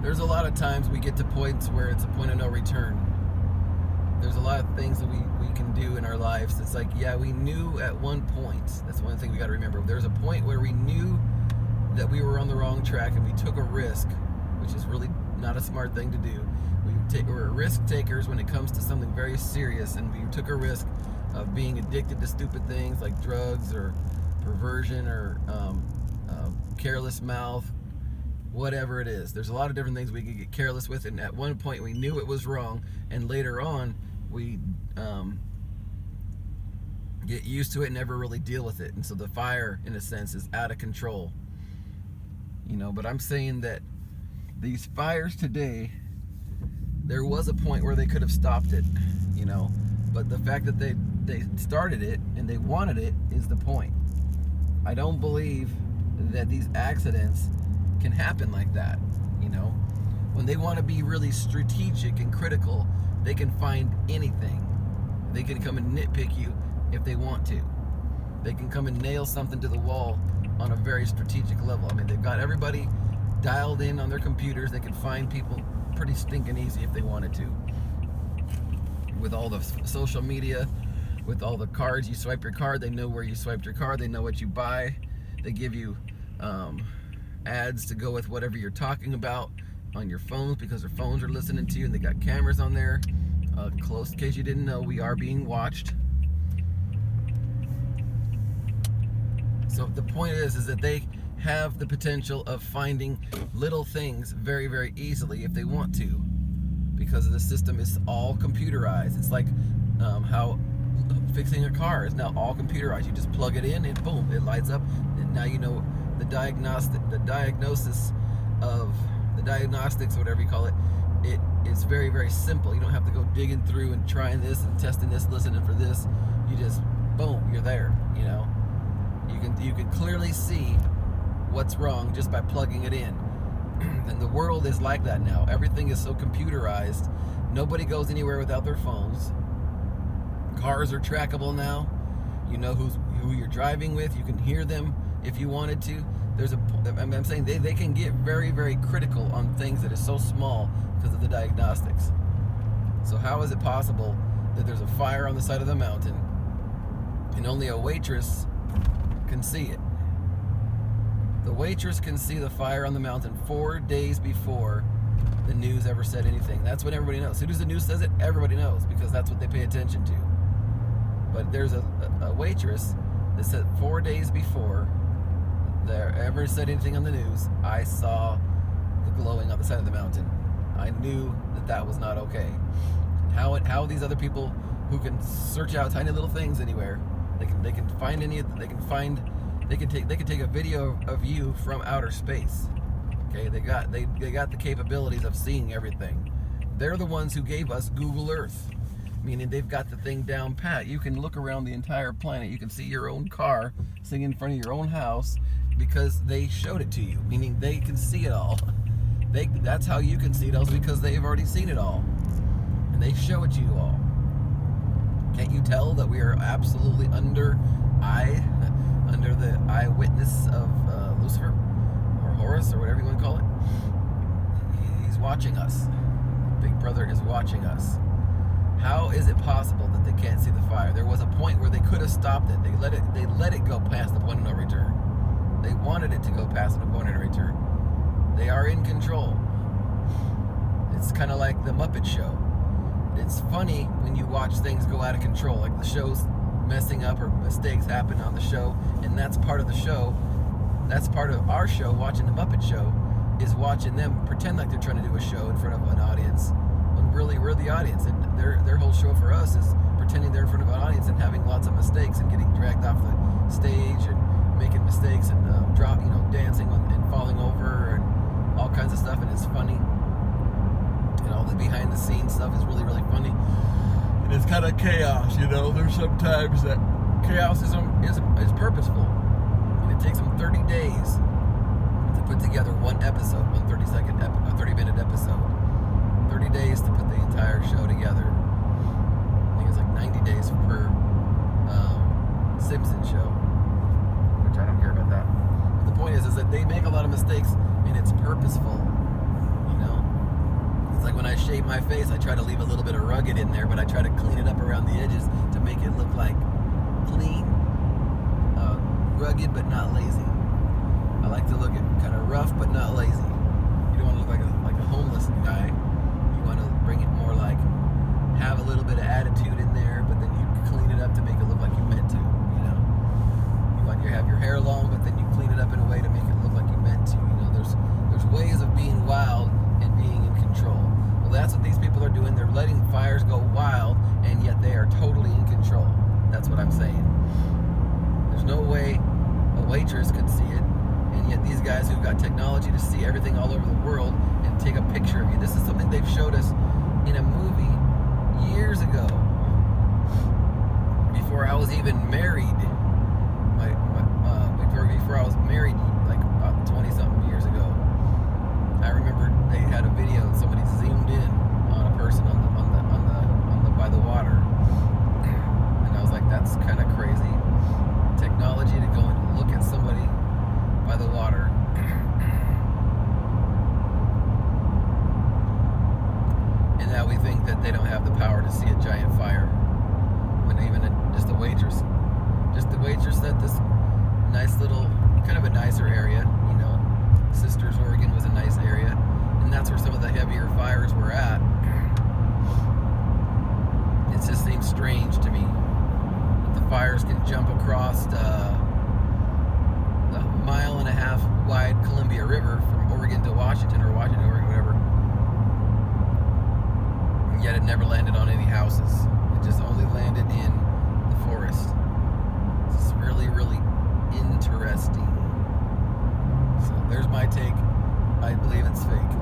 there's a lot of times we get to points where it's a point of no return. There's a lot of things that we can do in our lives. It's like, yeah, we knew at one point. That's one thing we got to remember. There's a point where we knew that we were on the wrong track and we took a risk, which is really not a smart thing to do. We're risk takers when it comes to something very serious, and we took a risk of being addicted to stupid things like drugs or perversion or careless mouth, whatever it is. There's a lot of different things we could get careless with, and at one point we knew it was wrong, and later on we get used to it and never really deal with it, and so the fire, in a sense, is out of control. But I'm saying that these fires today, there was a point where they could have stopped it, but the fact that they started it and they wanted it is the point. I don't believe that these accidents can happen like that. When they want to be really strategic and critical, they can find anything. They can come and nitpick you if they want to. They can come and nail something to the wall on a very strategic level. I mean, they've got everybody dialed in on their computers. They can find people pretty stinking easy if they wanted to. With all the social media, with all the cards, you swipe your card, they know where you swiped your card, they know what you buy. They give you ads to go with whatever you're talking about on your phones, because their phones are listening to you, and they got cameras on there. Close, in case you didn't know, we are being watched. So the point is that they have the potential of finding little things very, very easily if they want to, because the system is all computerized. It's like how fixing a car is now all computerized. You just plug it in and boom, it lights up, and now you know the diagnostics, whatever you call it. It is very, very simple. You don't have to go digging through and trying this and testing this, listening for this. You just boom, you're there. You can clearly see what's wrong just by plugging it in. And the world is like that now. Everything is so computerized. Nobody goes anywhere without their phones. Cars are trackable now. You know who you're driving with. You can hear them if you wanted to. I'm saying they can get very, very critical on things that are so small because of the diagnostics. So how is it possible that there's a fire on the side of the mountain and only a waitress can see it? The waitress can see the fire on the mountain 4 days before the news ever said anything. That's when everybody knows. As soon as the news says it, everybody knows, because that's what they pay attention to. But there's a waitress that said 4 days before there ever said anything on the news, I saw the glowing on the side of the mountain. I knew that was not okay. How these other people who can search out tiny little things anywhere, they can find any, they can take a video of you from outer space. Okay, they got the capabilities of seeing everything. They're the ones who gave us Google Earth, meaning they've got the thing down pat. You can look around the entire planet. You can see your own car sitting in front of your own house because they showed it to you, meaning they can see it all. That's how you can see it all, because they've already seen it all, and they show it to you all. Can't you tell that we are absolutely under the eyewitness of Lucifer or Horus or whatever you want to call it? He's watching us. Big Brother is watching us. How is it possible that they can't see the fire? There was a point where they could have stopped it. They let it go past the point of no return. They wanted it to go past the point of no return. They are in control. It's kind of like the Muppet Show. It's funny when you watch things go out of control, like the show's messing up or mistakes happen on the show, and that's part of the show. That's part of our show. Watching the Muppet Show is watching them pretend like they're trying to do a show in front of an audience, when really we're the audience, and their whole show for us is pretending they're in front of an audience and having lots of mistakes and getting dragged off the stage and making mistakes and dancing and falling over and all kinds of stuff, and it's funny. And all the behind the scenes stuff is really, really funny. And it's kind of chaos, There's sometimes that chaos is purposeful. And it takes them 30 days to put together one episode, one 30-minute episode. 30 days to put the entire show together. I think it's like 90 days per Simpsons show, which I don't care about that. But the point is that they make a lot of mistakes, and it's purposeful, shave my face, I try to leave a little bit of rugged in there, but I try to clean it up around the edges to make it look like clean, rugged but not lazy. I like to look at kind of rough but not lazy. You don't want to look like a homeless guy. You want to bring it more like have a little bit of attitude in there, but then you clean it up to make it look like you meant to. You know, you want to have your hair long, but then you clean it up in a way to make it look like you meant to. You know, there's ways of being wild and being in control. Well, that's what these people are doing. They're letting fires go wild, and yet they are totally in control. That's what I'm saying. There's no way a waitress could see it, and yet these guys who've got technology to see everything all over the world and take a picture of you. This is something they've showed us in a movie years ago, before I was even married. Before I was married, like about 20-something years ago. I remember they had a video and somebody zoomed in on a person on the by the water, and I was like, that's kind of crazy. Technology to go and look at somebody by the water. And now we think that they don't have the power to see a giant fire, when even just the waitress at this nice little, kind of a nicer area, you know. Sisters, Oregon was a nice area, and that's where some of the heavier fires were at. It just seems strange to me that the fires can jump across the 1.5 mile wide Columbia River from Oregon to Washington, or Washington to Oregon, whatever. And yet it never landed on any houses. It just only landed in the forest. It's really, really interesting. So there's my take. I believe it's fake.